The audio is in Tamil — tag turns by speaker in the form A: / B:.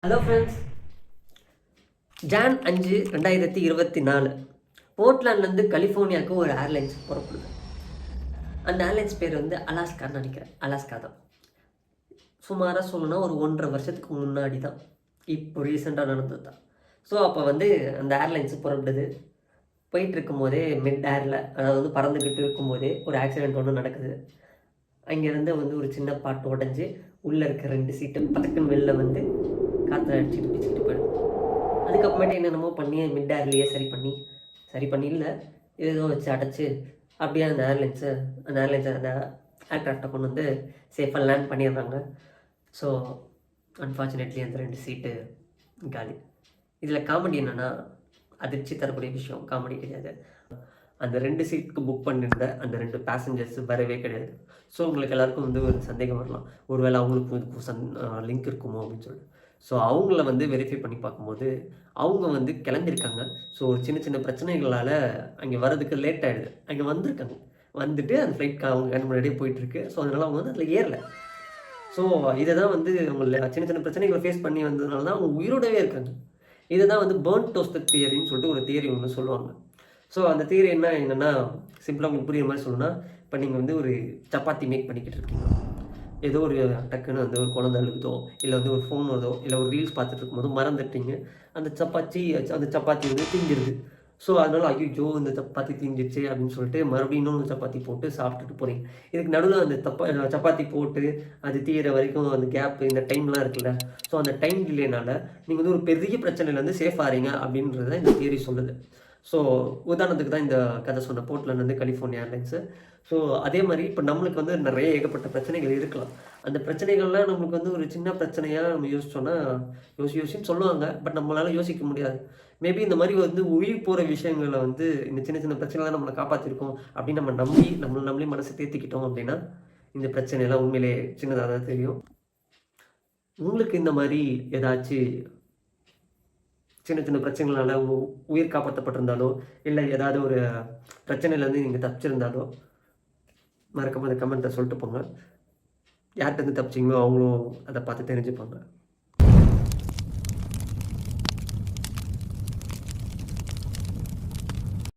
A: ஹலோ ஃப்ரெண்ட்ஸ், ஜான் 5, 2024 போர்ட்லாண்ட்லேருந்து கலிஃபோர்னியாவுக்கு ஒரு ஏர்லைன்ஸ் புறப்படுது. அந்த ஏர்லைன்ஸ் பேர் வந்து அலாஸ்கான்னு நினைக்கிறேன். அலாஸ்கா தான். சுமாராக சொல்லணும்னா ஒரு 1.5 வருஷத்துக்கு முன்னாடி தான், இப்போ ரீசெண்டாக நடந்தது தான். ஸோ அப்போ வந்து அந்த ஏர்லைன்ஸு புறப்படுது. போயிட்டு இருக்கும்போதே மிட் ஏரில், அதாவது பறந்துக்கிட்டு இருக்கும்போதே ஒரு ஆக்சிடெண்ட் ஒன்று நடக்குது. அங்கேருந்து வந்து ஒரு சின்ன பாட்டு உடஞ்சி உள்ளே இருக்க 2 சீட்டு பட்டக்குன்னு வெளில வந்து காற்றை அடிச்சுட்டு பிச்சுக்கிட்டு போயிடும். அதுக்கப்புறமேட்டு என்னென்னமோ பண்ணி மிட் ஏர்லேயே சரி பண்ணி இல்லை ஏதோ வச்சு அடைச்சி அப்படியே அந்த ஏர்லைன்ஸை அந்த ஏர்க்ராஃப்டை கொண்டு வந்து சேஃபாக லேண்ட் பண்ணிடுறாங்க. ஸோ அன்ஃபார்ச்சுனேட்லி அந்த 2 சீட்டு காலி. இதில் காமெடி என்னென்னா, அதிர்ச்சி தரக்கூடிய விஷயம் காமெடி கிடையாது. அந்த 2 சீட்டுக்கு புக் பண்ணியிருந்த அந்த 2 பேசஞ்சர்ஸ் வரவே கிடையாது. ஸோ உங்களுக்கு எல்லாருக்கும் வந்து ஒரு சந்தேகம் வரலாம், ஒருவேளை அவங்களுக்கும் இதுக்கும் லிங்க் இருக்குமோ அப்படின்னு சொல்லிட்டு. ஸோ அவங்கள வந்து வெரிஃபை பண்ணி பார்க்கும்போது அவங்க வந்து கிளம்பியிருக்காங்க. ஸோ ஒரு சின்ன சின்ன பிரச்சனைகளால் அங்கே வர்றதுக்கு லேட் ஆகிடுது. அங்கே வந்திருக்காங்க, வந்துட்டு அந்த ஃப்ளைட் அவங்க கண் முன்னாடியே போயிட்டுருக்கு. ஸோ அதனால் அவங்க வந்து அதில் ஏறலை. ஸோ இதை தான் வந்து அவங்க சின்ன சின்ன பிரச்சனைகளை ஃபேஸ் பண்ணி வந்ததுனால தான் அவங்க உயிரோடவே இருக்காங்க. இதை தான் வந்து பேர்ன் டோஸ்டர் தியரின்னு சொல்லிட்டு ஒரு தியரி ஒன்று சொல்லுவாங்க. ஸோ அந்த தியரி என்னென்னா, சிம்பிளாக உங்களுக்கு புரியுற மாதிரி சொல்லணும்னா, இப்போ நீங்கள் வந்து ஒரு சப்பாத்தி மேக் பண்ணிக்கிட்டு இருக்கீங்க. ஏதோ ஒரு டக்குன்னு வந்து ஒரு குழந்தை அழுகுதோ, இல்லை வந்து ஒரு ஃபோன் வருதோ, இல்லை ஒரு ரீல்ஸ் பார்த்துட்டு இருக்கும்போது மறந்துட்டீங்க, அந்த சப்பாத்தி வந்து தீஞ்சிருது. ஸோ அதனால் ஐயோ இந்த சப்பாத்தி தீஞ்சிடுச்சு அப்படின்னு சொல்லிட்டு மறுபடியும் இன்னொன்று சப்பாத்தி போட்டு சாப்பிட்டுட்டு போகிறீங்க. இதுக்கு நடுவில் அந்த சப்பாத்தி போட்டு அது தீர வரைக்கும் அந்த கேப்பு, இந்த டைம்லாம் இருக்குல்ல, ஸோ அந்த டைம் டிலேனால நீங்கள் வந்து ஒரு பெரிய பிரச்சனையிலேருந்து சேஃப் ஆகிறீங்க அப்படின்றத இந்த தியரி சொல்லுது. ஸோ உதாரணத்துக்கு தான் இந்த கதை சொன்ன போர்ட்லாண்ட்லேருந்து கலிஃபோர்னியா ஏர்லைன்ஸு. ஸோ அதே மாதிரி இப்போ நம்மளுக்கு வந்து நிறைய ஏகப்பட்ட பிரச்சனைகள் இருக்கலாம். அந்த பிரச்சனைகள்லாம் நம்மளுக்கு வந்து ஒரு சின்ன பிரச்சனையாக நம்ம யோசிச்சோன்னா யோசின்னு சொல்லுவாங்க. பட் நம்மளால் யோசிக்க முடியாது. மேபி இந்த மாதிரி வந்து உயிர் போகிற விஷயங்களை வந்து இந்த சின்ன சின்ன பிரச்சனைலாம் நம்மளை காப்பாற்றிருக்கோம் அப்படின்னு நம்ம நம்மளே மனசை தேர்த்திக்கிட்டோம் அப்படின்னா இந்த பிரச்சனையெல்லாம் உண்மையிலே சின்னதாக தான் தெரியும். உங்களுக்கு இந்த மாதிரி ஏதாச்சும் சின்ன சின்ன பிரச்சனைகளால் உயிர் காப்பாற்றப்பட்டிருந்தாலோ, இல்லை ஏதாவது ஒரு பிரச்சனையிலேருந்து நீங்கள் தப்பிச்சிருந்தாலோ மறக்காம அந்த கமெண்ட்டை சொல்லிட்டு போங்க. யார்கிட்டருந்து தப்பிச்சிங்களோ அவங்களும் அதை பார்த்து தெரிஞ்சுப்பாங்க.